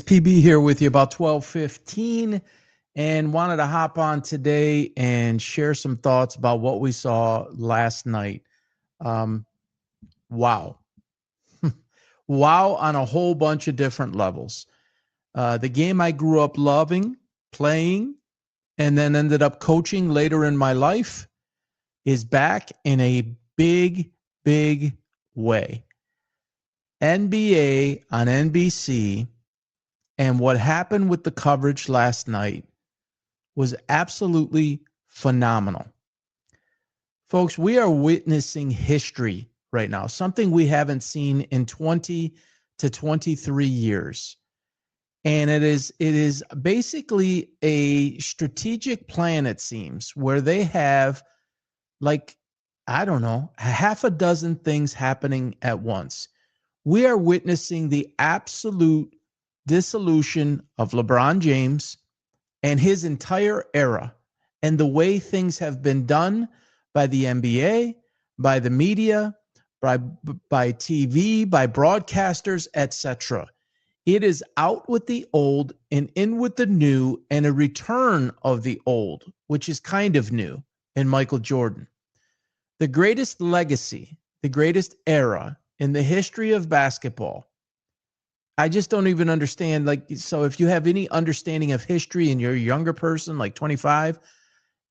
PB here with you about 12:15 and wanted to hop on today and share some thoughts about what we saw last night. Wow. Wow on a whole bunch of different levels. The game I grew up loving, playing, and then ended up coaching later in my life is back in a big, big way. NBA on NBC. And what happened with the coverage last night was absolutely phenomenal. Folks, we are witnessing history right now, something we haven't seen in 20 to 23 years. And it is basically a strategic plan, it seems, where they have a half a dozen things happening at once. We are witnessing the absolute dissolution of LeBron James and his entire era and the way things have been done by the NBA, by the media, by TV, by broadcasters, etc. It is out with the old and in with the new, and a return of the old, which is kind of new, in Michael Jordan. The greatest legacy, the greatest era in the history of basketball. I just don't even understand. So if you have any understanding of history and you're a younger person, like 25,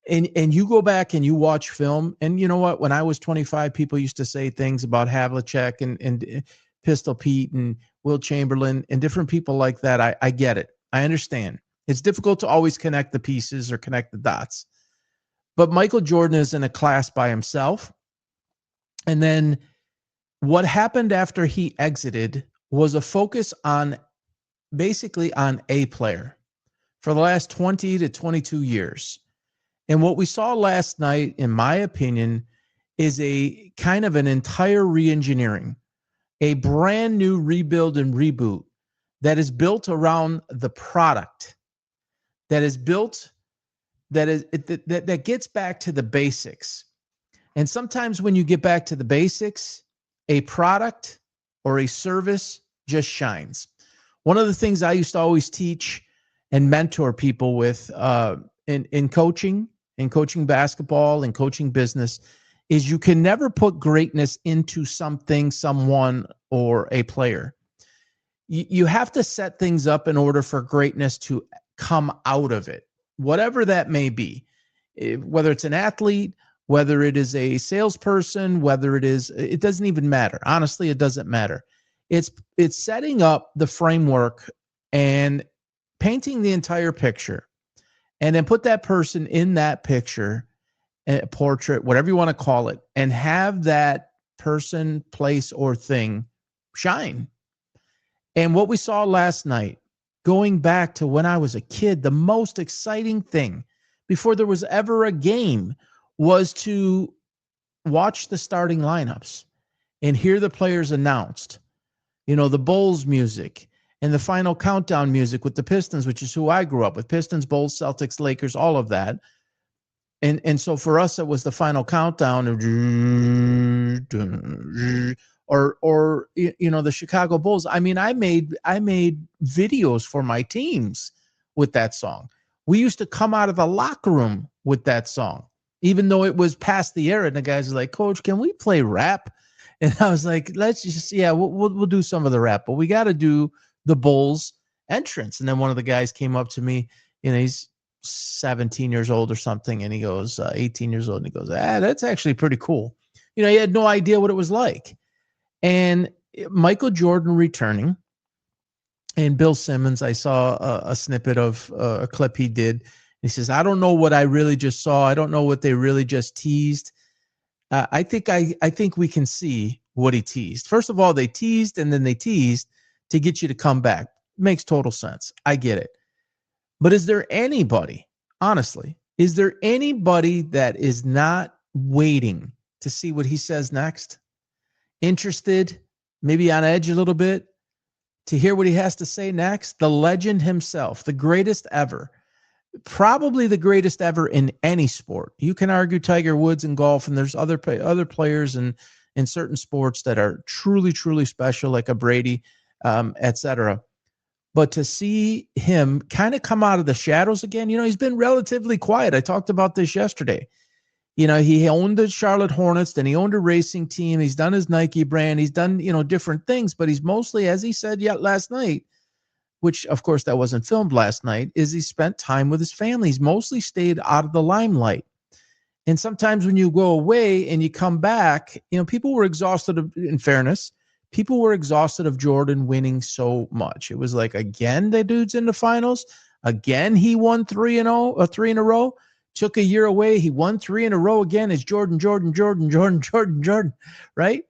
and you go back and you watch film, and you know what? When I was 25, people used to say things about Havlicek and Pistol Pete and Will Chamberlain and different people like that. I get it. I understand. It's difficult to always connect the pieces or connect the dots. But Michael Jordan is in a class by himself. And then what happened after he exited was a focus on basically on a player for the last 20 to 22 years. And what we saw last night, in my opinion, is a kind of an entire re-engineering, a brand new rebuild and reboot that is built around the product, that gets back to the basics. And sometimes when you get back to the basics, a product or a service just shines. One of the things I used to always teach and mentor people with in coaching basketball and coaching business is you can never put greatness into something, someone, or a player. You have to set things up in order for greatness to come out of it, whatever that may be, whether it's an athlete, whether it is a salesperson, it doesn't even matter. Honestly, it doesn't matter. It's setting up the framework and painting the entire picture, and then put that person in that picture, a portrait, whatever you want to call it, and have that person, place, or thing shine. And what we saw last night, going back to when I was a kid, the most exciting thing before there was ever a game was to watch the starting lineups and hear the players announced. The Bulls music and the final countdown music with the Pistons, which is who I grew up with. Pistons, Bulls, Celtics, Lakers, all of that. And so for us, it was the final countdown or the Chicago Bulls. I mean, I made videos for my teams with that song. We used to come out of the locker room with that song, even though it was past the era. And the guys were like, "Coach, can we play rap?" And I was like, we'll do some of the rap, but we got to do the Bulls entrance. And then one of the guys came up to me, he's 17 years old or something. And he goes, 18 years old. And he goes, that's actually pretty cool. He had no idea what it was like. And Michael Jordan returning, and Bill Simmons, I saw a snippet of a clip he did. He says, I don't know what I really just saw. I don't know what they really just teased. I think we can see what he teased. First of all, they teased and then they teased to get you to come back. Makes total sense. I get it. But is there anybody, honestly, that is not waiting to see what he says next? Interested, maybe on edge a little bit, to hear what he has to say next? The legend himself, the greatest ever. Probably the greatest ever in any sport. You can argue Tiger Woods in golf, and there's other players in certain sports that are truly, truly special, like a Brady, etc. But to see him kind of come out of the shadows again, he's been relatively quiet. I talked about this yesterday. He owned the Charlotte Hornets, then he owned a racing team. He's done his Nike brand. He's done, different things, but he's mostly, as he said last night, which of course that wasn't filmed last night, is he spent time with his family. He's mostly stayed out of the limelight. And sometimes when you go away and you come back, people were exhausted in fairness, people were exhausted of Jordan winning so much. It was like, again, the dude's in the finals. Again, he won 3 in a row. Took a year away. He won 3 in a row again. It's Jordan, right?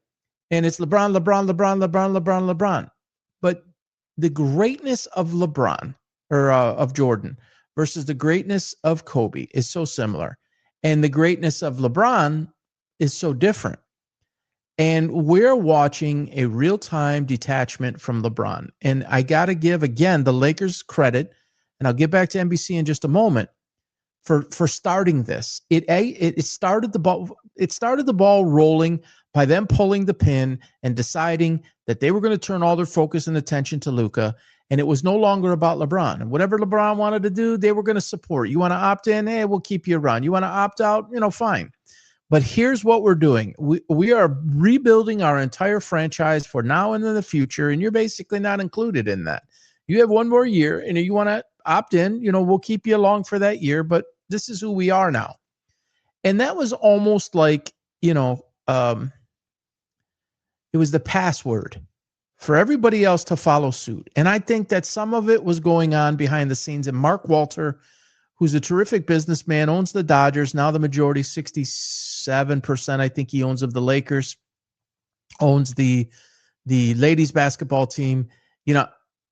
And it's LeBron. But the greatness of LeBron or of Jordan versus the greatness of Kobe is so similar. And the greatness of LeBron is so different. And we're watching a real-time detachment from LeBron. And I got to give, again, the Lakers credit, and I'll get back to NBC in just a moment, for starting this. It started the ball rolling by them pulling the pin and deciding that they were going to turn all their focus and attention to Luka, and it was no longer about LeBron. And whatever LeBron wanted to do, they were going to support. You want to opt in? Hey, we'll keep you around. You want to opt out? Fine. But here's what we're doing. We are rebuilding our entire franchise for now and in the future, and you're basically not included in that. You have one more year, and you want to opt in, we'll keep you along for that year, but this is who we are now. And that was almost like, it was the password for everybody else to follow suit. And I think that some of it was going on behind the scenes. And Mark Walter, who's a terrific businessman, owns the Dodgers. Now the majority, 67%, I think he owns of the Lakers, owns the ladies basketball team.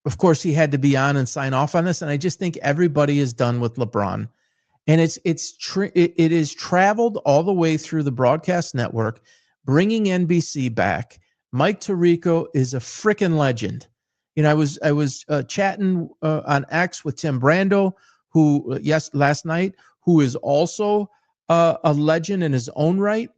Of course, he had to be on and sign off on this. And I just think everybody is done with LeBron. And it is traveled all the way through the broadcast network, bringing NBC back. Mike Tirico is a freaking legend. I was chatting on X with Tim Brando, who last night, who is also a legend in his own right.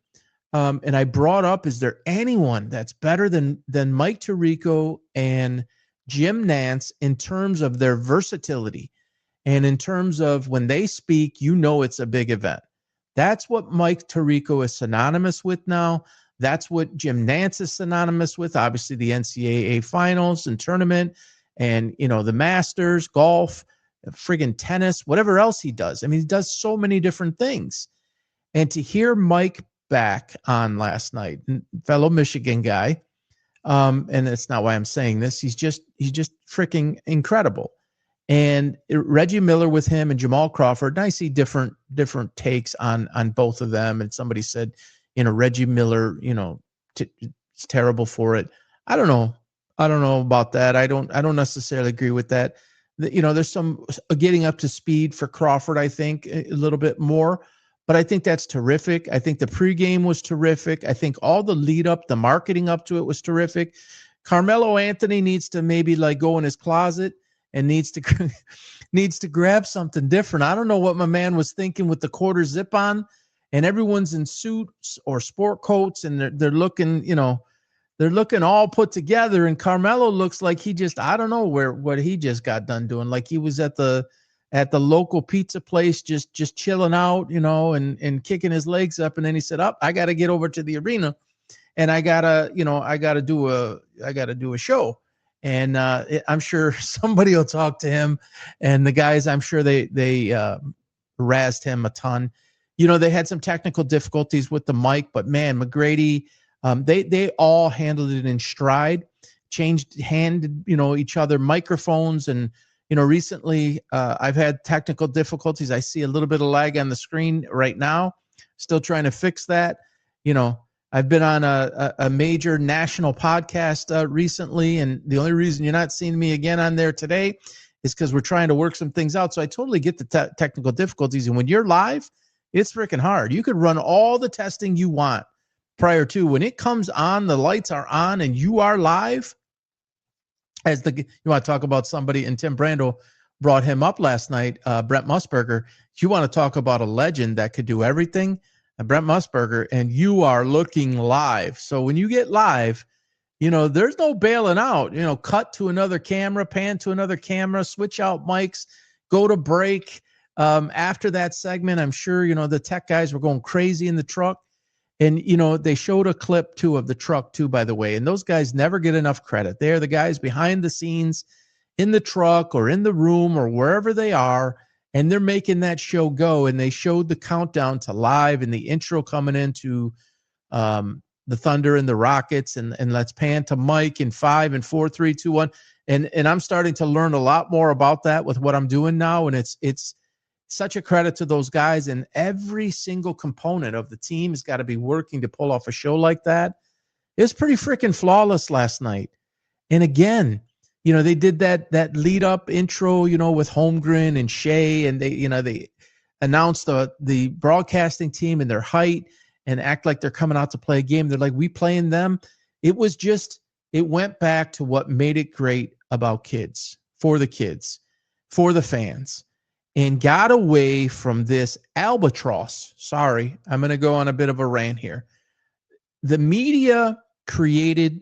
And I brought up, is there anyone that's better than Mike Tirico and Jim Nantz in terms of their versatility? And in terms of when they speak, it's a big event. That's what Mike Tirico is synonymous with now. That's what Jim Nantz is synonymous with. Obviously, the NCAA finals and tournament and, the Masters, golf, friggin' tennis, whatever else he does. I mean, he does so many different things. And to hear Mike back on last night, fellow Michigan guy, and that's not why I'm saying this. He's just freaking incredible. And Reggie Miller with him and Jamal Crawford, and I see different takes on both of them. And somebody said, Reggie Miller, it's terrible for it. I don't know about that. I don't necessarily agree with that. There's some getting up to speed for Crawford, I think, a little bit more. But I think that's terrific. I think the pregame was terrific. I think all the lead up, the marketing up to it was terrific. Carmelo Anthony needs to maybe go in his closet and needs to grab something different. I don't know what my man was thinking with the quarter zip on, and everyone's in suits or sport coats, and they're looking, they're looking all put together. And Carmelo looks like he just, I don't know what he just got done doing. Like he was at the local pizza place, just chilling out, and kicking his legs up. And then he said, I got to get over to the arena, and I gotta do a show. And I'm sure somebody will talk to him, and the guys, I'm sure they razzed him a ton. They had some technical difficulties with the mic, but man, McGrady, they all handled it in stride, handed each other microphones. And recently I've had technical difficulties. I see a little bit of lag on the screen right now, still trying to fix that. I've been on a major national podcast recently, and the only reason you're not seeing me again on there today is because we're trying to work some things out. So I totally get the technical difficulties. And when you're live, it's freaking hard. You could run all the testing you want prior to. When it comes on, the lights are on, and you are live. You want to talk about somebody, and Tim Brando brought him up last night, Brent Musburger. You want to talk about a legend that could do everything, Brent Musburger, and you are looking live. So when you get live, There's no bailing out. Cut to another camera, pan to another camera, switch out mics, go to break. After that segment, I'm sure, the tech guys were going crazy in the truck. And, they showed a clip, too, of the truck, too, by the way. And those guys never get enough credit. They're the guys behind the scenes in the truck or in the room or wherever they are. And they're making that show go. And they showed the countdown to live and the intro coming into the Thunder and the Rockets, and let's pan to Mike in 5 and 4, 3, 2, 1. And I'm starting to learn a lot more about that with what I'm doing now. And it's such a credit to those guys. And every single component of the team has got to be working to pull off a show like that. It's pretty freaking flawless last night. And again, they did that lead up intro, with Holmgren and Shea, and they announced the broadcasting team and their height and act like they're coming out to play a game. They're like, we playing them. It went back to what made it great about kids, for the fans, and got away from this albatross. Sorry, I'm going to go on a bit of a rant here. The media created,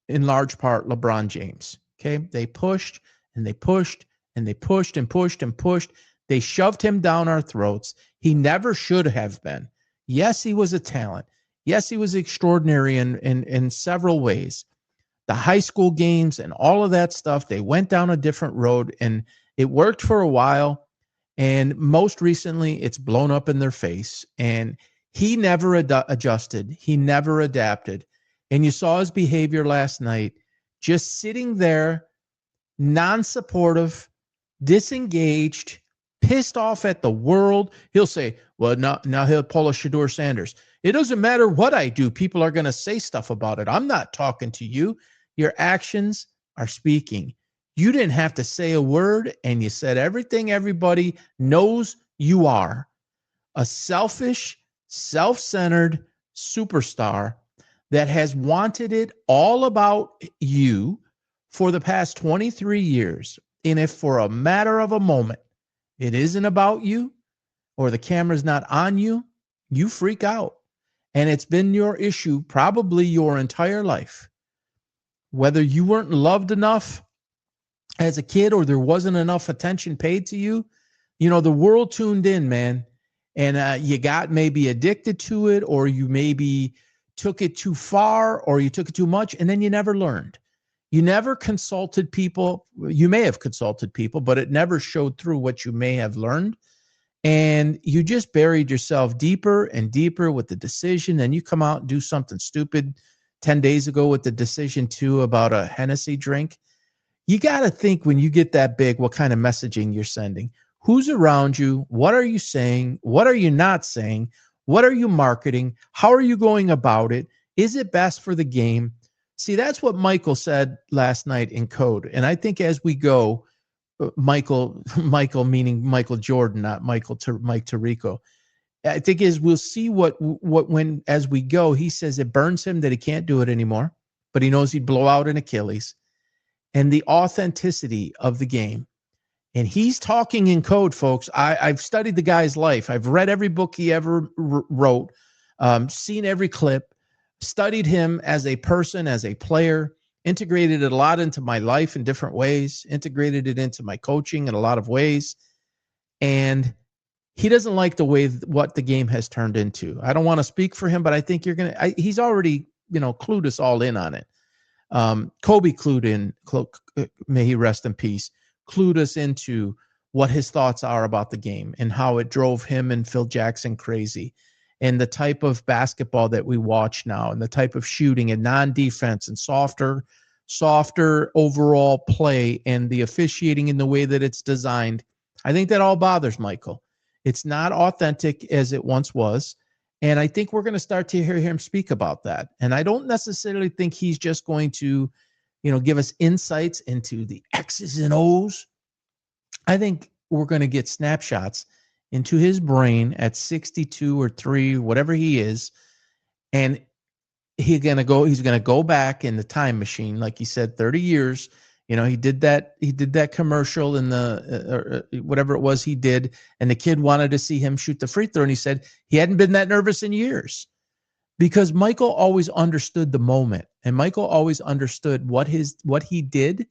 in large part, LeBron James. Okay. They pushed and they pushed and they pushed and pushed and pushed. They shoved him down our throats. He never should have been. Yes, he was a talent. Yes, he was extraordinary in several ways. The high school games and all of that stuff, they went down a different road, and it worked for a while. And most recently, it's blown up in their face. And he never adjusted. He never adapted. And you saw his behavior last night, just sitting there, non-supportive, disengaged, pissed off at the world. He'll say, well, now he'll pull a Shedeur Sanders. It doesn't matter what I do. People are going to say stuff about it. I'm not talking to you. Your actions are speaking. You didn't have to say a word, and you said everything everybody knows you are. A selfish, self-centered superstar that has wanted it all about you for the past 23 years. And if for a matter of a moment, it isn't about you, or the camera's not on you, you freak out. And it's been your issue probably your entire life. Whether you weren't loved enough as a kid, or there wasn't enough attention paid to you, the world tuned in, man. And you got maybe addicted to it, or you maybe took it too far, or you took it too much, and then you never learned. You never consulted people. You may have consulted people, but it never showed through what you may have learned. And you just buried yourself deeper and deeper with the decision. And you come out and do something stupid 10 days ago with the decision too about a Hennessy drink. You got to think, when you get that big, what kind of messaging you're sending. Who's around you? What are you saying? What are you not saying? What are you marketing? How are you going about it? Is it best for the game? See, that's what Michael said last night in code. And I think as we go, Michael meaning Michael Jordan, not Mike Tirico. I think we'll see what when as we go, he says it burns him that he can't do it anymore, but he knows he'd blow out an Achilles. And the authenticity of the game. And he's talking in code, folks. I've studied the guy's life. I've read every book he ever wrote, seen every clip, studied him as a person, as a player, integrated it a lot into my life in different ways, integrated it into my coaching in a lot of ways. And he doesn't like the way what the game has turned into. I don't want to speak for him, but I think he's already, clued us all in on it. Kobe clued in, may he rest in peace, clued us into what his thoughts are about the game and how it drove him and Phil Jackson crazy, and the type of basketball that we watch now, and the type of shooting and non-defense and softer overall play, and the officiating in the way that it's designed. I think that all bothers Michael. It's not authentic as it once was. And I think we're going to start to hear him speak about that. And I don't necessarily think he's just going to, give us insights into the X's and O's. I think we're going to get snapshots into his brain at 62 or 3, whatever he is. And he's going to go back in the time machine. Like he said, 30 years, he did that commercial in the whatever it was he did. And the kid wanted to see him shoot the free throw. And he said he hadn't been that nervous in years, because Michael always understood the moment. And Michael always understood what he did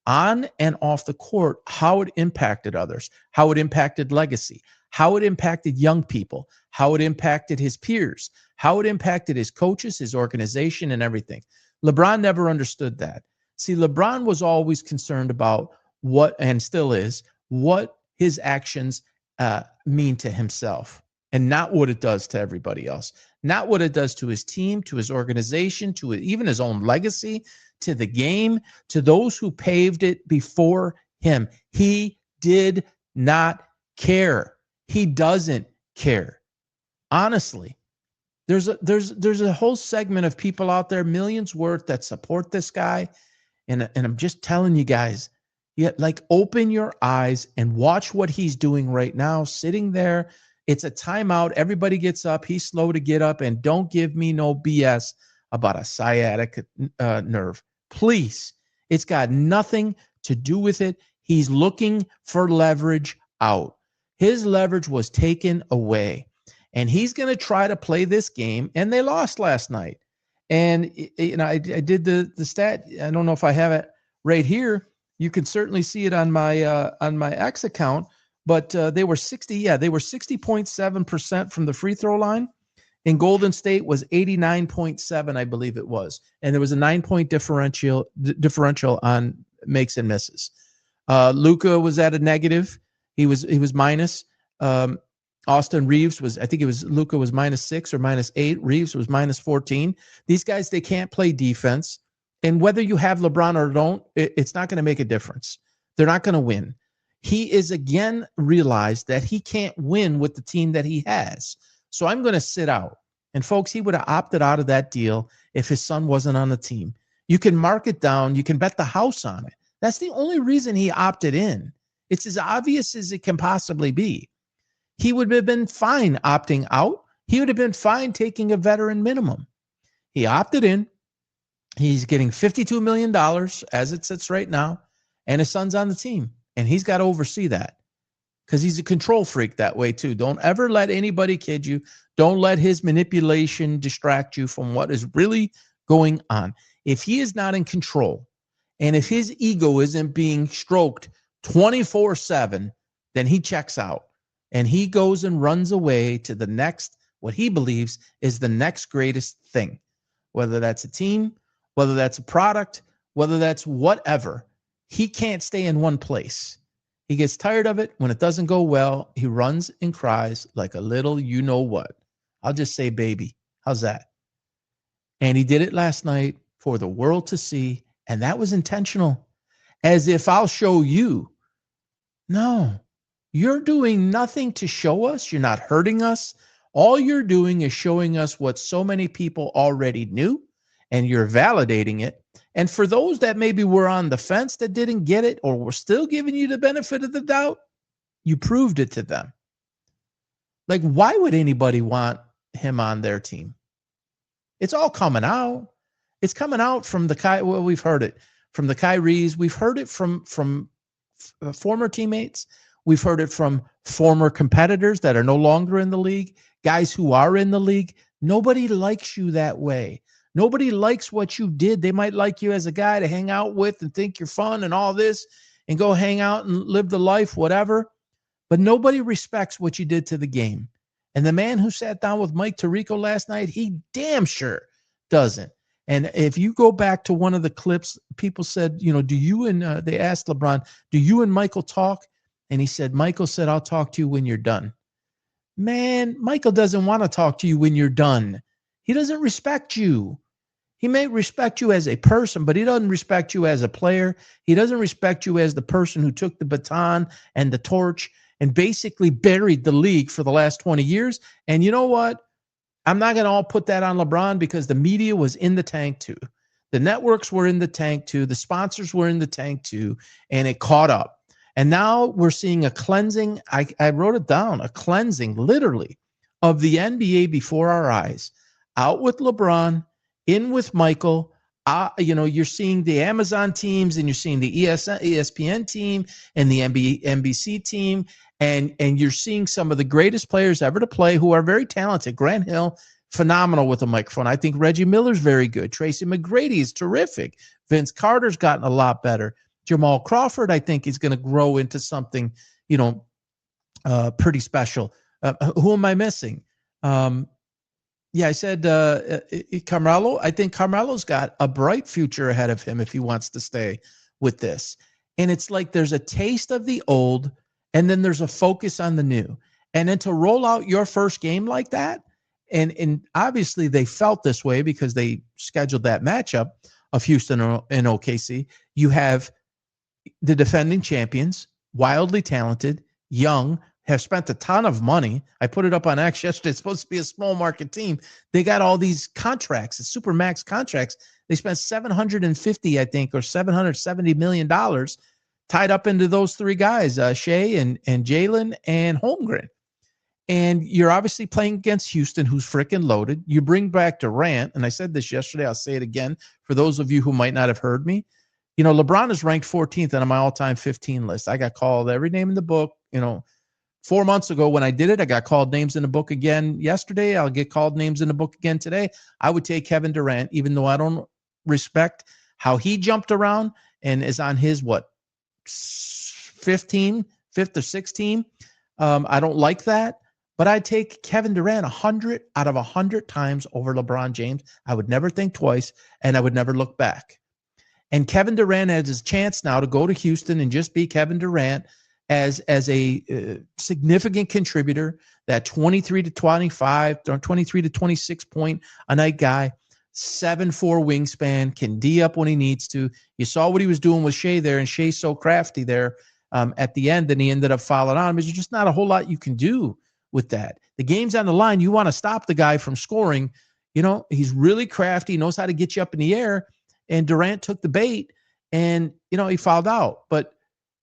on and off the court, how it impacted others, how it impacted legacy, how it impacted young people, how it impacted his peers, how it impacted his coaches, his organization, and everything. LeBron never understood that. See, LeBron was always concerned about what, and still is, what his actions mean to himself, and not what it does to everybody else, not what it does to his team, to his organization, to even his own legacy, to the game, to those who paved it before him. He did not care. He doesn't care. Honestly, there's a whole segment of people out there, millions worth, that support this guy. And I'm just telling you guys, like, open your eyes and watch what he's doing right now, sitting there. It's a timeout. Everybody gets up. He's slow to get up. And don't give me no BS about a sciatic nerve. Please. It's got nothing to do with it. He's looking for leverage out. His leverage was taken away. And he's going to try to play this game. And they lost last night. And I did the stat. I don't know if I have it right here. You can certainly see it on my X account. But they were 60.7% from the free throw line. And Golden State was 89.7, I believe it was. And there was a 9-point differential on makes and misses. Luka was at a negative. He was minus. Austin Reeves was, I think it was, Luka was -6 or -8. Reeves was -14. These guys, they can't play defense. And whether you have LeBron or don't, it's not going to make a difference. They're not going to win. He is again realized that he can't win with the team that he has. So I'm going to sit out. And folks, he would have opted out of that deal if his son wasn't on the team. You can mark it down. You can bet the house on it. That's the only reason he opted in. It's as obvious as it can possibly be. He would have been fine opting out. He would have been fine taking a veteran minimum. He opted in. He's getting $52 million as it sits right now, and his son's on the team, and he's got to oversee that because he's a control freak that way too. Don't ever let anybody kid you. Don't let his manipulation distract you from what is really going on. If he is not in control, and if his ego isn't being stroked 24/7, then he checks out. And he goes and runs away to the next, what he believes is the next greatest thing, whether that's a team, whether that's a product, whether that's whatever. He can't stay in one place. He gets tired of it. When it doesn't go well, he runs and cries like a little you know what. I'll just say baby. How's that? And he did it last night for the world to see. And that was intentional. As if I'll show you. No. You're doing nothing to show us. You're not hurting us. All you're doing is showing us what so many people already knew, and you're validating it. And for those that maybe were on the fence that didn't get it or were still giving you the benefit of the doubt, you proved it to them. Like, why would anybody want him on their team? It's all coming out. It's coming out from the well, we've heard it from the Kyries. We've heard it from former teammates. We've heard it from former competitors that are no longer in the league, guys who are in the league. Nobody likes you that way. Nobody likes what you did. They might like you as a guy to hang out with and think you're fun and all this and go hang out and live the life, whatever. But nobody respects what you did to the game. And the man who sat down with Mike Tirico last night, he damn sure doesn't. And if you go back to one of the clips, people said, do you and they asked LeBron, do you and Michael talk? And he said, Michael said, I'll talk to you when you're done. Man, Michael doesn't want to talk to you when you're done. He doesn't respect you. He may respect you as a person, but he doesn't respect you as a player. He doesn't respect you as the person who took the baton and the torch and basically buried the league for the last 20 years. And you know what? I'm not going to all put that on LeBron because the media was in the tank too. The networks were in the tank too. The sponsors were in the tank too. And it caught up. And now we're seeing a cleansing. I wrote it down, a cleansing literally of the NBA before our eyes. Out with LeBron, in with Michael. You're seeing the Amazon teams and you're seeing the ESPN team and the NBC team. And you're seeing some of the greatest players ever to play who are very talented. Grant Hill, phenomenal with a microphone. I think Reggie Miller's very good. Tracy McGrady is terrific. Vince Carter's gotten a lot better. Jamal Crawford, I think, is going to grow into something, pretty special. Who am I missing? I said Carmelo. I think Carmelo's got a bright future ahead of him if he wants to stay with this. And it's like there's a taste of the old, and then there's a focus on the new. And then to roll out your first game like that, and obviously they felt this way because they scheduled that matchup of Houston and OKC. You have the defending champions, wildly talented, young, have spent a ton of money. I put it up on X yesterday. It's supposed to be a small market team. They got all these contracts, super max contracts. They spent $750, I think, or $770 million tied up into those three guys, Shea and Jalen and Holmgren. And you're obviously playing against Houston, who's freaking loaded. You bring back Durant, and I said this yesterday. I'll say it again for those of you who might not have heard me. LeBron is ranked 14th on my all-time 15 list. I got called every name in the book, 4 months ago when I did it. I got called names in the book again yesterday. I'll get called names in the book again today. I would take Kevin Durant, even though I don't respect how he jumped around and is on his, 5th or 6th team. I don't like that. But I'd take Kevin Durant 100 out of 100 times over LeBron James. I would never think twice, and I would never look back. And Kevin Durant has his chance now to go to Houston and just be Kevin Durant as a significant contributor, that 23 to 25, 23 to 26 point a night guy, 7'4" wingspan, can D up when he needs to. You saw what he was doing with Shea there, and Shea's so crafty there at the end, and he ended up fouling on him. There's just not a whole lot you can do with that. The game's on the line. You want to stop the guy from scoring. He's really crafty, he knows how to get you up in the air, and Durant took the bait, and, he fouled out. But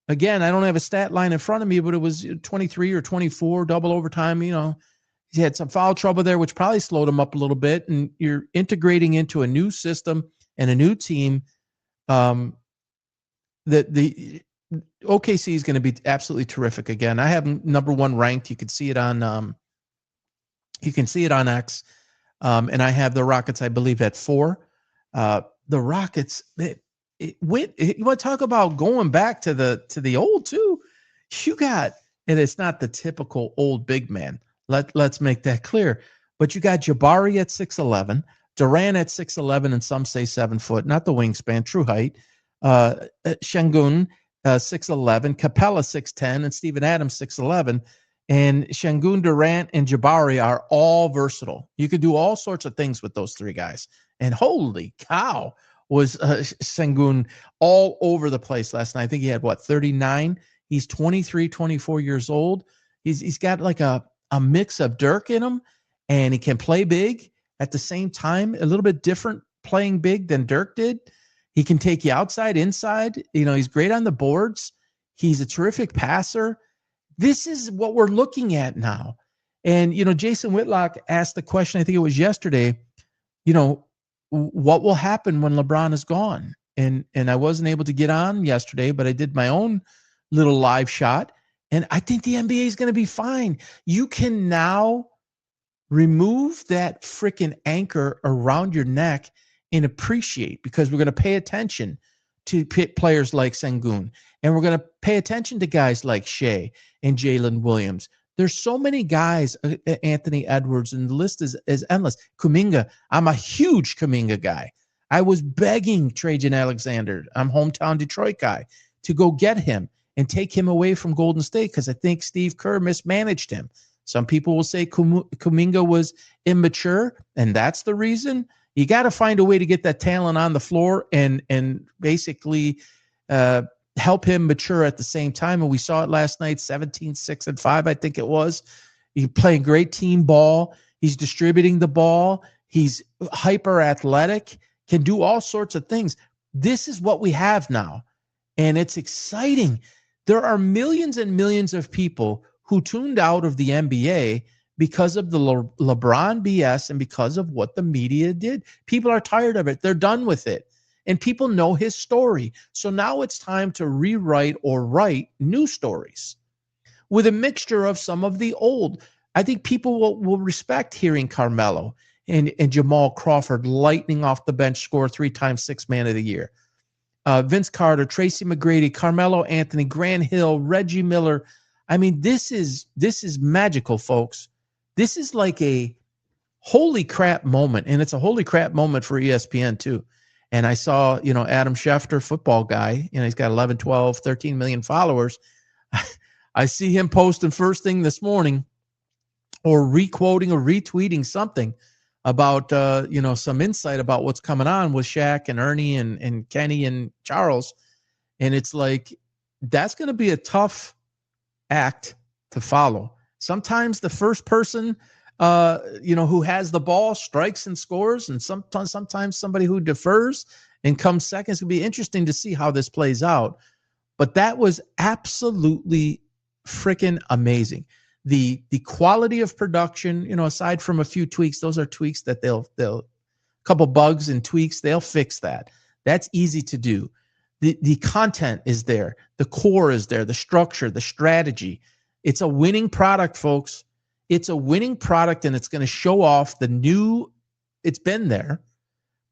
again, I don't have a stat line in front of me, but it was 23 or 24, double overtime. He had some foul trouble there, which probably slowed him up a little bit, and you're integrating into a new system and a new team. That the OKC is going to be absolutely terrific again. I have them number 1 ranked. You can see it on X. And I have the Rockets, I believe, at 4. The Rockets, you want to talk about going back to the old too? You got, and it's not the typical old big man. Let's make that clear. But you got Jabari at 6'11", Durant at 6'11", and some say 7 foot, not the wingspan, true height. Şengün 6'11", Capella 6'10", and Steven Adams 6'11". And Şengün, Durant, and Jabari are all versatile. You could do all sorts of things with those three guys. And holy cow, was Şengün all over the place last night. I think he had, 39? He's 23, 24 years old. He's got like a mix of Dirk in him, and he can play big at the same time, a little bit different playing big than Dirk did. He can take you outside, inside. He's great on the boards. He's a terrific passer. This is what we're looking at now. And, Jason Whitlock asked the question, I think it was yesterday, what will happen when LeBron is gone? And I wasn't able to get on yesterday, but I did my own little live shot. And I think the NBA is going to be fine. You can now remove that freaking anchor around your neck and appreciate, because we're going to pay attention to players like Şengün, and we're going to pay attention to guys like Shea and Jalen Williams. There's so many guys, Anthony Edwards, and the list is endless. Kuminga, I'm a huge Kuminga guy. I was begging Trajan Alexander, I'm hometown Detroit guy, to go get him and take him away from Golden State, because I think Steve Kerr mismanaged him. Some people will say Kuminga was immature, and that's the reason. You got to find a way to get that talent on the floor and basically help him mature at the same time. And we saw it last night, 17, 6, and 5, I think it was. He's playing great team ball. He's distributing the ball. He's hyper athletic, can do all sorts of things. This is what we have now, and it's exciting. There are millions and millions of people who tuned out of the NBA because of the LeBron BS and because of what the media did. People are tired of it. They're done with it. And people know his story. So now it's time to rewrite or write new stories with a mixture of some of the old. I think people will respect hearing Carmelo and Jamal Crawford lightning off the bench, score 3 times 6 man of the year. Vince Carter, Tracy McGrady, Carmelo Anthony, Grant Hill, Reggie Miller. I mean, this is magical, folks. This is like a holy crap moment, and it's a holy crap moment for ESPN too. And I saw, Adam Schefter, football guy, he's got 11, 12, 13 million followers. I see him posting first thing this morning or requoting or retweeting something about, some insight about what's coming on with Shaq and Ernie and Kenny and Charles. And it's like, that's going to be a tough act to follow. Sometimes the first person, who has the ball strikes and scores, and sometimes somebody who defers and comes second. It's going to be interesting to see how this plays out. But that was absolutely freaking amazing. The quality of production, aside from a few tweaks, those are tweaks that they'll couple bugs and tweaks, they'll fix that. That's easy to do. The content is there, the core is there, the structure, the strategy. It's a winning product, folks. It's a winning product, and it's going to show off it's been there,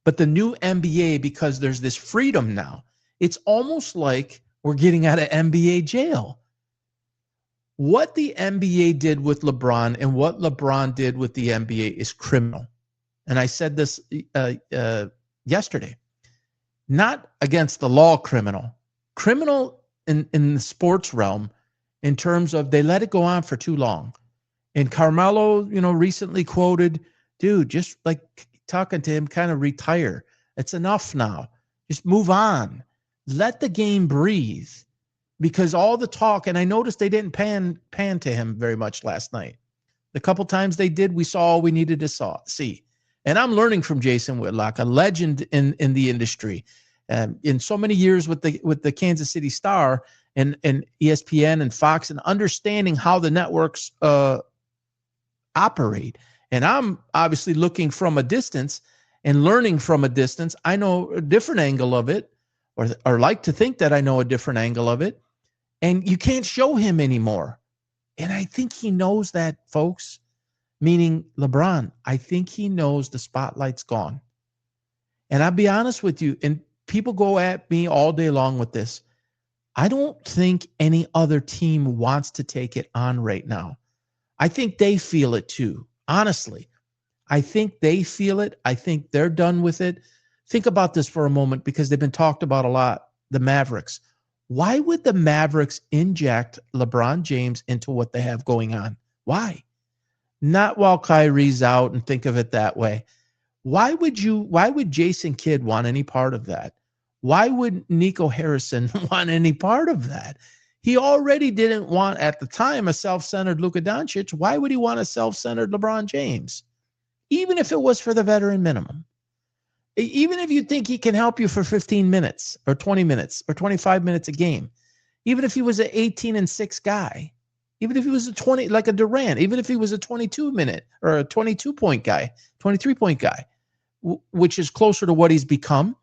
but the new NBA, because there's this freedom now. It's almost like we're getting out of NBA jail. What the NBA did with LeBron and what LeBron did with the NBA is criminal. And I said this yesterday. Not against the law criminal. Criminal in the sports realm in terms of they let it go on for too long. And Carmelo, recently quoted, dude, just like talking to him, kind of retire. It's enough now. Just move on. Let the game breathe. Because all the talk, and I noticed they didn't pan to him very much last night. The couple times they did, we saw all we needed to see. And I'm learning from Jason Whitlock, a legend in the industry. In so many years with the Kansas City Star and ESPN and Fox, and understanding how the networks operate. And I'm obviously looking from a distance and learning from a distance. I know a different angle of it, or like to think that I know a different angle of it. And you can't show him anymore. And I think he knows that, folks, meaning LeBron. I think he knows the spotlight's gone. And I'll be honest with you, and people go at me all day long with this. I don't think any other team wants to take it on right now. I think they feel it too, honestly. I think they feel it. I think they're done with it. Think about this for a moment, because they've been talked about a lot, the Mavericks. Why would the Mavericks inject LeBron James into what they have going on? Why? Not while Kyrie's out, and think of it that way. Why would Jason Kidd want any part of that? Why would Nico Harrison want any part of that? He already didn't want, at the time, a self-centered Luka Doncic. Why would he want a self-centered LeBron James? Even if it was for the veteran minimum. Even if you think he can help you for 15 minutes or 20 minutes or 25 minutes a game, even if he was an 18-6 guy, even if he was a 20, like a Durant, even if he was a 22-minute or a 22-point guy, 23-point guy, which is closer to what he's become,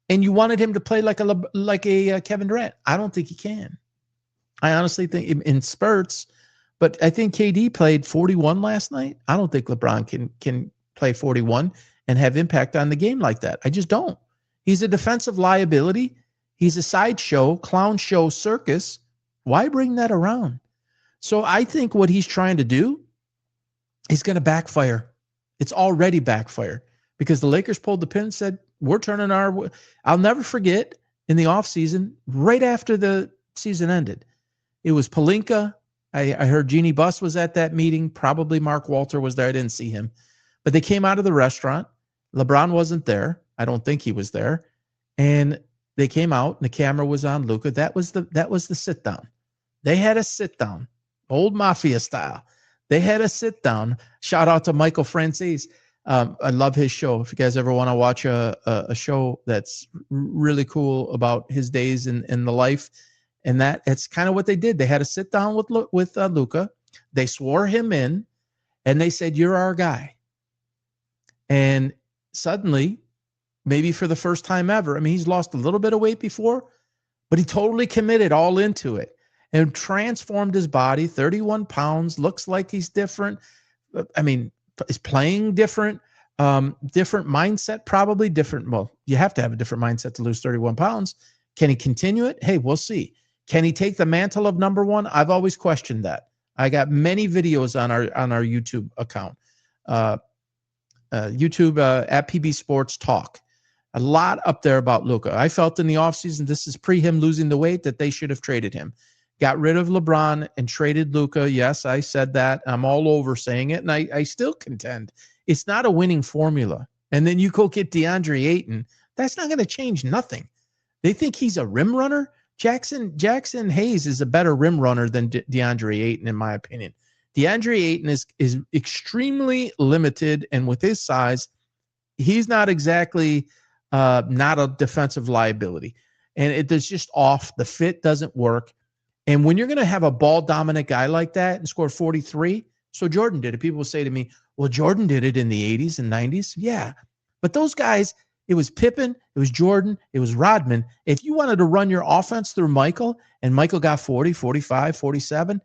and you wanted him to play like a Kevin Durant, I don't think he can. I honestly think in spurts, but I think KD played 41 last night. I don't think LeBron can play 41 and have impact on the game like that. I just don't. He's a defensive liability. He's a sideshow, clown show, circus. Why bring that around? So I think what he's trying to do is going to backfire. It's already backfired, because the Lakers pulled the pin and said, we're turning I'll never forget, in the offseason, right after the season ended, it was Pelinka. I heard Jeannie Buss was at that meeting. Probably Mark Walter was there. I didn't see him. But they came out of the restaurant. LeBron wasn't there. I don't think he was there. And they came out, and the camera was on Luka. That was the sit down. They had a sit down, old mafia style. They had a sit down. Shout out to Michael Francis. I love his show. If you guys ever want to watch a show that's really cool about his days in the life, and it's kind of what they did. They had a sit down with Luka. They swore him in, and they said, "You're our guy." And suddenly, maybe for the first time ever, I mean, he's lost a little bit of weight before, but he totally committed all into it and transformed his body. 31 pounds, looks like he's different. I mean, is playing different. Different mindset, probably different. Well, you have to have a different mindset to lose 31 pounds. Can he continue it? Hey, we'll see. Can he take the mantle of number one? I've always questioned that. I got many videos on our YouTube account, YouTube at PB Sports Talk. A lot up there about Luka. I felt in the offseason, this is pre him losing the weight, that they should have traded him. Got rid of LeBron and traded Luka. Yes, I said that. I'm all over saying it, and I still contend it's not a winning formula. And then you go get DeAndre Ayton. That's not going to change nothing. They think he's a rim runner. Jackson Hayes is a better rim runner than DeAndre Ayton, in my opinion. DeAndre Ayton is extremely limited, and with his size, he's not exactly not a defensive liability. And it's just off. The fit doesn't work. And when you're going to have a ball-dominant guy like that and score 43, so Jordan did it. People will say to me, well, Jordan did it in the 80s and 90s. Yeah, but those guys, it was Pippen, it was Jordan, it was Rodman. If you wanted to run your offense through Michael, and Michael got 40, 45, 47,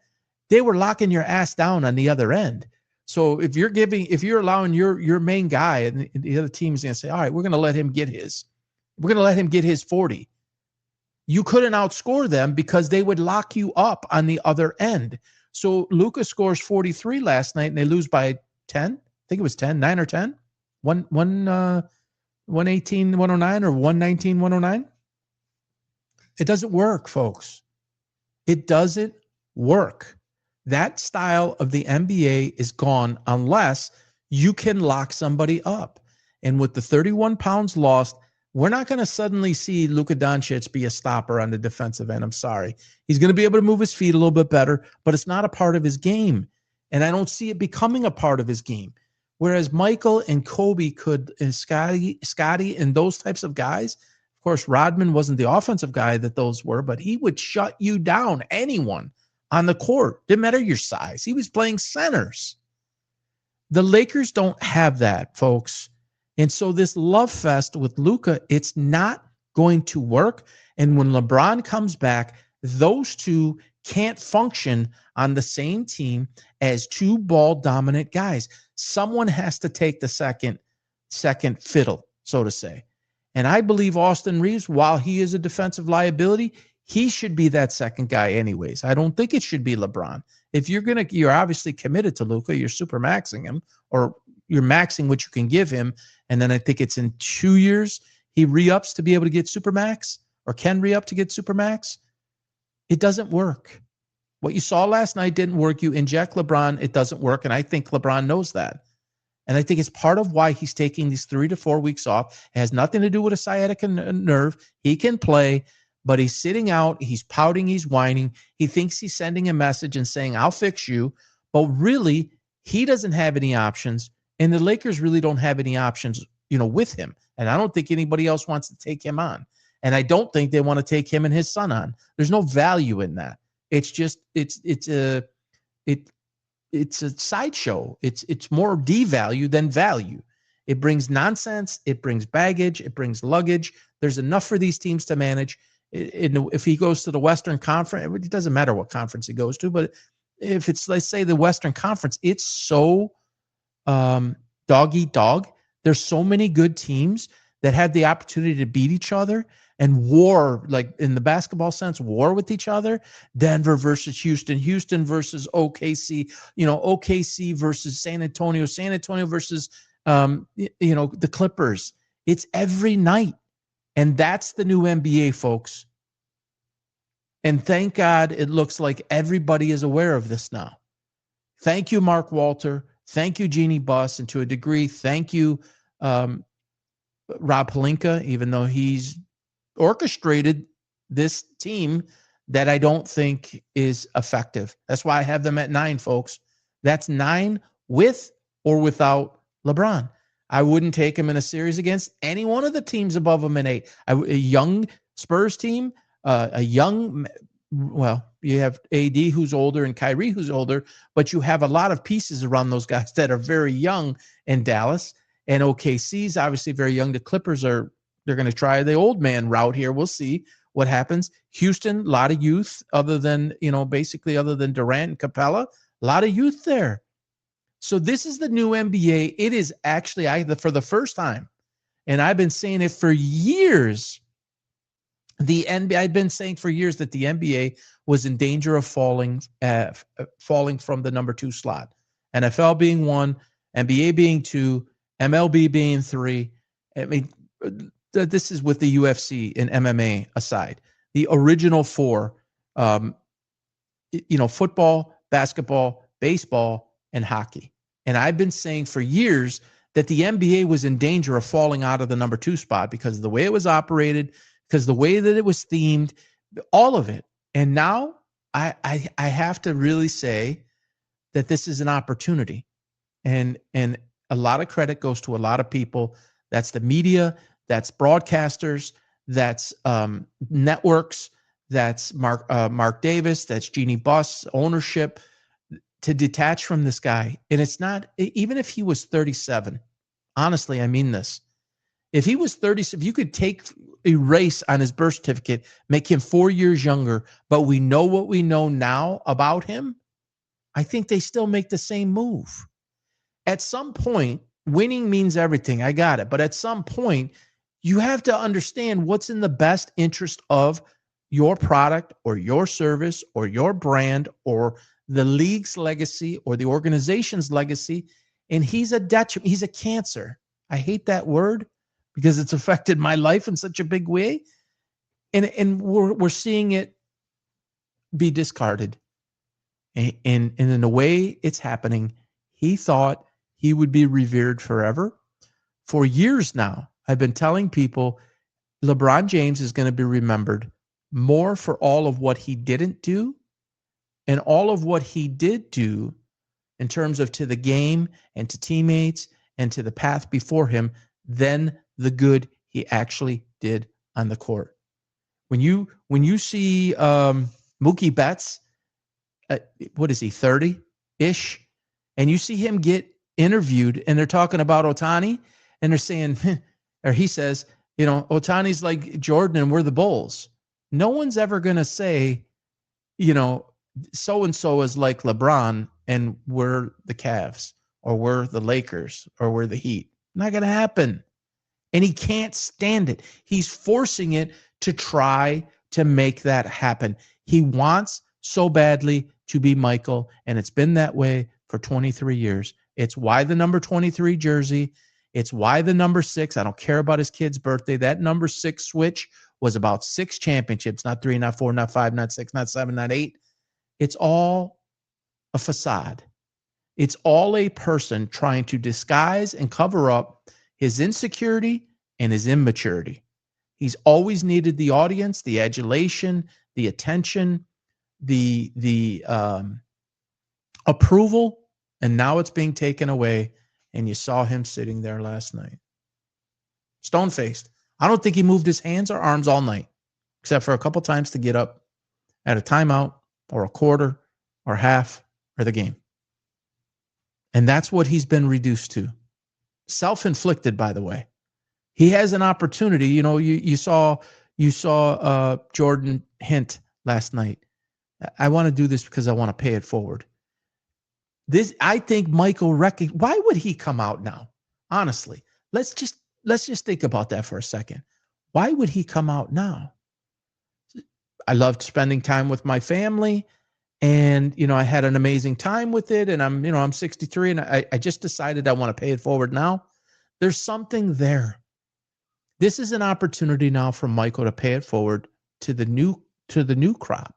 they were locking your ass down on the other end. So if you're allowing your main guy, and the other team's going to say, all right, we're going to let him get his. We're going to let him get his 40. You couldn't outscore them because they would lock you up on the other end. So Luka scores 43 last night, and they lose by 10. I think it was 10, 9 or 10. 118, 109 or 119, 109. It doesn't work, folks. It doesn't work. That style of the NBA is gone unless you can lock somebody up. And with the 31 pounds lost, we're not going to suddenly see Luka Doncic be a stopper on the defensive end. I'm sorry. He's going to be able to move his feet a little bit better, but it's not a part of his game. And I don't see it becoming a part of his game. Whereas Michael and Kobe and Scotty and those types of guys, of course, Rodman wasn't the offensive guy that those were, but he would shut you down, anyone on the court. Didn't matter your size. He was playing centers. The Lakers don't have that, folks. And so this love fest with Luka, it's not going to work. And when LeBron comes back, those two can't function on the same team as two ball-dominant guys. Someone has to take the second fiddle, so to say. And I believe Austin Reeves, while he is a defensive liability, he should be that second guy anyways. I don't think it should be LeBron. If you're obviously committed to Luka, you're super maxing him, or you're maxing what you can give him. And then I think it's in 2 years, he re-ups to be able to get Supermax, or can re-up to get Supermax. It doesn't work. What you saw last night didn't work. You inject LeBron, it doesn't work. And I think LeBron knows that. And I think it's part of why he's taking these 3 to 4 weeks off. It has nothing to do with a sciatica nerve. He can play, but he's sitting out. He's pouting. He's whining. He thinks he's sending a message and saying, I'll fix you. But really, he doesn't have any options. And the Lakers really don't have any options, with him. And I don't think anybody else wants to take him on. And I don't think they want to take him and his son on. There's no value in that. It's just it's a sideshow. It's more devalue than value. It brings nonsense. It brings baggage. It brings luggage. There's enough for these teams to manage. If he goes to the Western Conference, it doesn't matter what conference he goes to, but if it's, let's say, the Western Conference, it's so dog eat dog. There's so many good teams that had the opportunity to beat each other and war, like in the basketball sense, war with each other. Denver versus Houston, Houston versus OKC, OKC versus San Antonio, San Antonio versus, the Clippers. It's every night. And that's the new NBA, folks. And thank God it looks like everybody is aware of this now. Thank you, Mark Walter. Thank you, Jeannie Buss. And to a degree, thank you, Rob Pelinka, even though he's orchestrated this team that I don't think is effective. That's why I have them at 9, folks. That's 9 with or without LeBron. I wouldn't take him in a series against any one of the teams above him in 8. A young Spurs team, you have AD who's older and Kyrie who's older, but you have a lot of pieces around those guys that are very young in Dallas. And OKC's obviously very young. The Clippers they're going to try the old man route here. We'll see what happens. Houston, a lot of youth other than Durant and Capella, a lot of youth there. So this is the new NBA. It is actually, for the first time, and I've been saying it for years, I've been saying for years that the NBA was in danger of falling from the number 2 slot. NFL being 1, NBA being 2, MLB being 3. I mean, this is with the UFC and MMA aside. The original 4, football, basketball, baseball, and hockey. And I've been saying for years that the NBA was in danger of falling out of the number 2 spot because of the way it was operated, because the way that it was themed, all of it. And now I have to really say that this is an opportunity. And a lot of credit goes to a lot of people. That's the media, that's broadcasters, that's networks, that's Mark Davis, that's Jeannie Buss, ownership, to detach from this guy. And it's not, even if he was 37, honestly, I mean this. If he was 30, if you could erase on his birth certificate, make him 4 years younger, but we know what we know now about him, I think they still make the same move. At some point, winning means everything. I got it. But at some point, you have to understand what's in the best interest of your product or your service or your brand or the league's legacy or the organization's legacy. And he's a detriment. He's a cancer. I hate that word because it's affected my life in such a big way. And we're seeing it be discarded. And in the way it's happening, he thought he would be revered forever. For years now, I've been telling people LeBron James is going to be remembered more for all of what he didn't do and all of what he did do in terms of to the game and to teammates and to the path before him than the good he actually did on the court. When you see Mookie Betts, what is he, 30-ish? And you see him get interviewed and they're talking about Ohtani and they're saying, or he says, Ohtani's like Jordan and we're the Bulls. No one's ever going to say, so-and-so is like LeBron and we're the Cavs or we're the Lakers or we're the Heat. Not going to happen. And he can't stand it. He's forcing it to try to make that happen. He wants so badly to be Michael, and it's been that way for 23 years. It's why the number 23 jersey. It's why the number 6. I don't care about his kid's birthday. That number 6 switch was about 6 championships, not 3, not 4, not 5, not 6, not 7, not 8. It's all a facade. It's all a person trying to disguise and cover up his insecurity and his immaturity. He's always needed the audience, the adulation, the attention, the approval, and now it's being taken away. And you saw him sitting there last night, stone-faced. I don't think he moved his hands or arms all night, except for a couple times to get up at a timeout or a quarter or half or the game. And that's what he's been reduced to. Self-inflicted, by the way. He has an opportunity. You saw Jordan hint last night. I want to do this because I want to pay it forward. I think Michael why would he come out now? Honestly, let's just think about that for a second. Why would he come out now? I loved spending time with my family, and I had an amazing time with it. And I'm 63, and I just decided I want to pay it forward now. There's something there. This is an opportunity now for Michael to pay it forward to the new crop,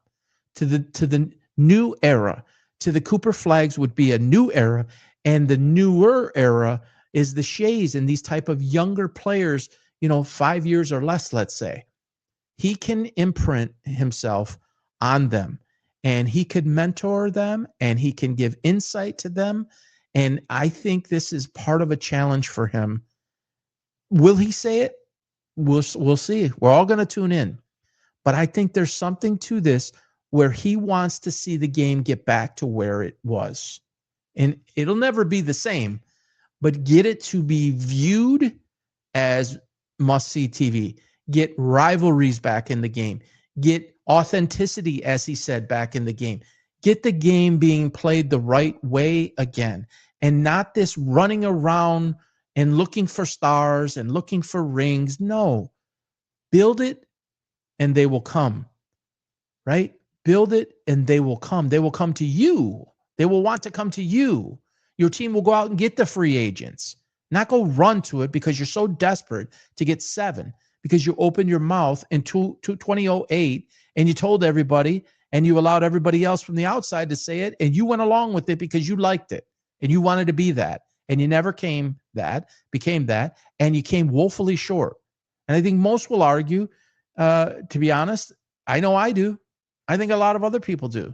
to the new era. To the Cooper Flags would be a new era, and the newer era is the Shays and these type of younger players, 5 years or less, let's say. He can imprint himself on them, and he could mentor them, and he can give insight to them. And I think this is part of a challenge for him. Will he say it? We'll see. We're all going to tune in. But I think there's something to this where he wants to see the game get back to where it was. And it'll never be the same, but get it to be viewed as must-see TV. Get rivalries back in the game. Get authenticity, as he said, back in the game. Get the game being played the right way again. and not this running around and looking for stars and looking for rings. No, build it and they will come, right? Build it and they will come. They will come to you. They will want to come to you. Your team will go out and get the free agents, not go run to it because you're so desperate to get 7 because you opened your mouth in 2008 and you told everybody and you allowed everybody else from the outside to say it and you went along with it because you liked it and you wanted to be that and you never became that, and you came woefully short. And I think most will argue, to be honest, I know I do. I think a lot of other people do.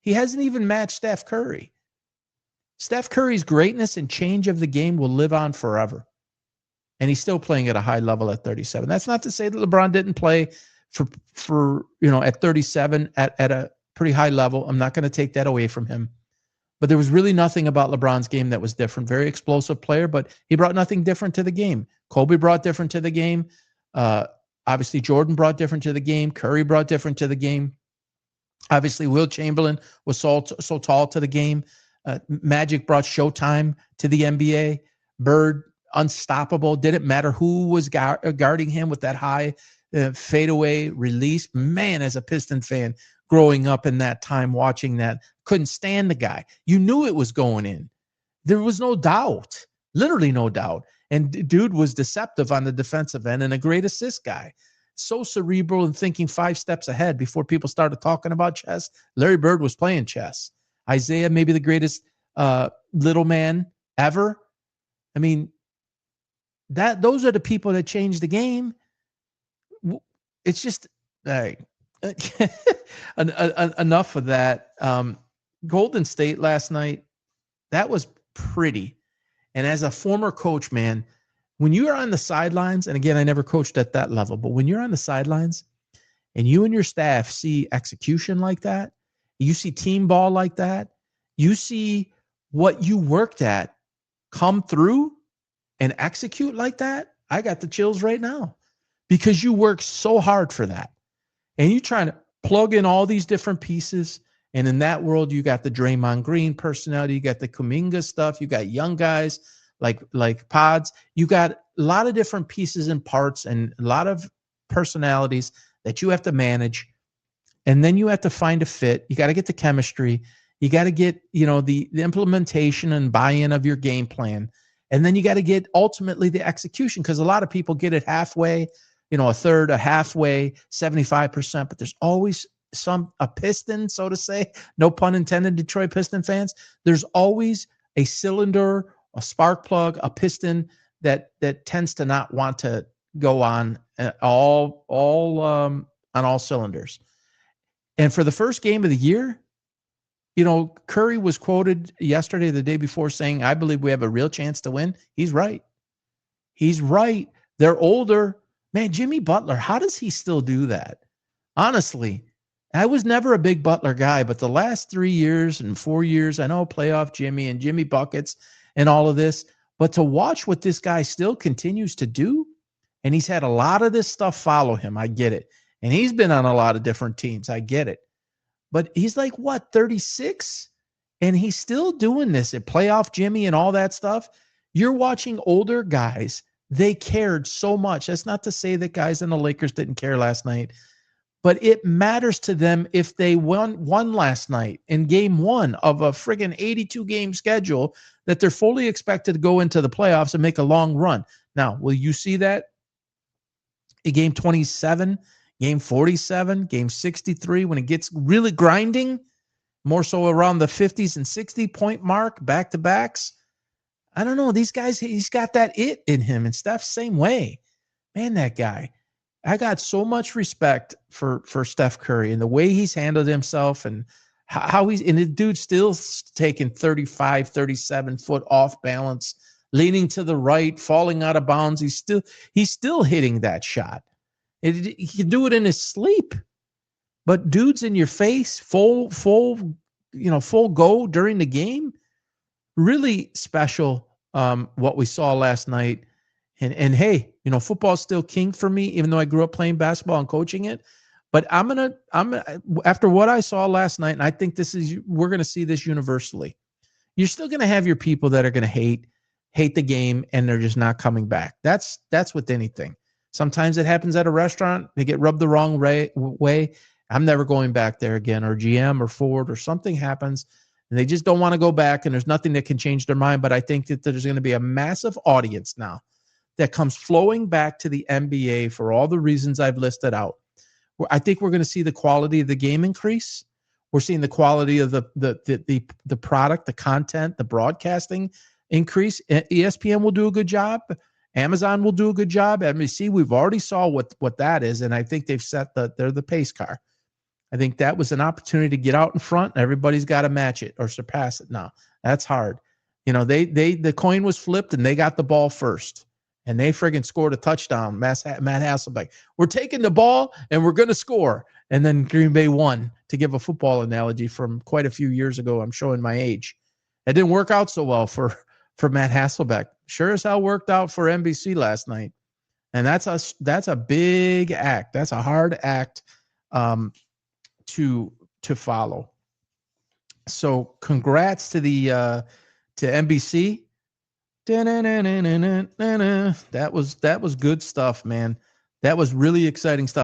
He hasn't even matched Steph Curry. Steph Curry's greatness and change of the game will live on forever. And he's still playing at a high level at 37. That's not to say that LeBron didn't play for at 37 at a pretty high level. I'm not going to take that away from him. But there was really nothing about LeBron's game that was different. Very explosive player, but he brought nothing different to the game. Kobe brought different to the game. Obviously, Jordan brought different to the game. Curry brought different to the game. Obviously, Wilt Chamberlain was so tall to the game. Magic brought Showtime to the NBA. Bird, unstoppable. Didn't matter who was guarding him with that high fadeaway release. Man, as a Piston fan, growing up in that time, watching that, couldn't stand the guy. You knew it was going in. There was no doubt, literally no doubt. And dude was deceptive on the defensive end and a great assist guy. So cerebral and thinking 5 steps ahead before people started talking about chess. Larry Bird was playing chess. Isaiah, maybe the greatest little man ever. I mean, those are the people that changed the game. It's just enough of that. Golden State last night, that was pretty. And as a former coach, man, when you are on the sidelines, and again, I never coached at that level, but when you're on the sidelines and you and your staff see execution like that, you see team ball like that, you see what you worked at come through and execute like that, I got the chills right now because you work so hard for that. And you're trying to plug in all these different pieces. And in that world, you got the Draymond Green personality, you got the Kuminga stuff, you got young guys like Pods. You got a lot of different pieces and parts and a lot of personalities that you have to manage. And then you have to find a fit. You got to get the chemistry. You got to get, the implementation and buy-in of your game plan. And then you got to get ultimately the execution, because a lot of people get it halfway, a third, a halfway, 75%, but there's always a piston, so to say, no pun intended, Detroit Piston fans. There's always a cylinder, a spark plug, a piston that tends to not want to go on on all cylinders. And for the first game of the year, Curry was quoted yesterday, the day before, saying, "I believe we have a real chance to win." He's right. He's right. They're older. Man, Jimmy Butler, how does he still do that? Honestly, I was never a big Butler guy, but the last 3 years and 4 years, I know playoff Jimmy and Jimmy buckets and all of this, but to watch what this guy still continues to do, and he's had a lot of this stuff follow him. I get it. And he's been on a lot of different teams. I get it. But he's like, 36? And he's still doing this at playoff Jimmy and all that stuff. You're watching older guys. They cared so much. That's not to say that guys in the Lakers didn't care last night, but it matters to them if they won last night in game 1 of a friggin' 82-game schedule, that they're fully expected to go into the playoffs and make a long run. Now, will you see that in game 27, game 47, game 63, when it gets really grinding, more so around the 50s and 60-point mark, back-to-backs? I don't know. These guys, he's got that it in him, and Steph's same way. Man, that guy. I got so much respect for Steph Curry and the way he's handled himself, and how and the dude's still taking 35, 37 foot off balance, leaning to the right, falling out of bounds. He's still hitting that shot. He can do it in his sleep, but dudes in your face, full go during the game. Really special. What we saw last night. And hey, football's still king for me, even though I grew up playing basketball and coaching it. But I'm gonna after what I saw last night, and I think we're gonna see this universally. you're still going to have your people that are going to hate the game, and they're just not coming back. That's with anything. Sometimes it happens at a restaurant. They get rubbed the wrong way. I'm never going back there again, or GM or Ford or something happens, and they just don't want to go back, and there's nothing that can change their mind. But I think that there's going to be a massive audience now that comes flowing back to the NBA for all the reasons I've listed out. I think we're going to see the quality of the game increase. We're seeing the quality of the product, the content, the broadcasting increase. ESPN will do a good job. Amazon will do a good job. NBC, we've already saw what that is, and I think they've set they're the pace car. I think that was an opportunity to get out in front. Everybody's got to match it or surpass it now. That's hard. The coin was flipped and they got the ball first. And they friggin' scored a touchdown, Matt Hasselbeck. We're taking the ball and we're going to score. And then Green Bay won, to give a football analogy from quite a few years ago. I'm showing my age. It didn't work out so well for Matt Hasselbeck. Sure as hell worked out for NBC last night. And that's a big act. That's a hard act to follow. So congrats to to NBC. That was good stuff, man. That was really exciting stuff.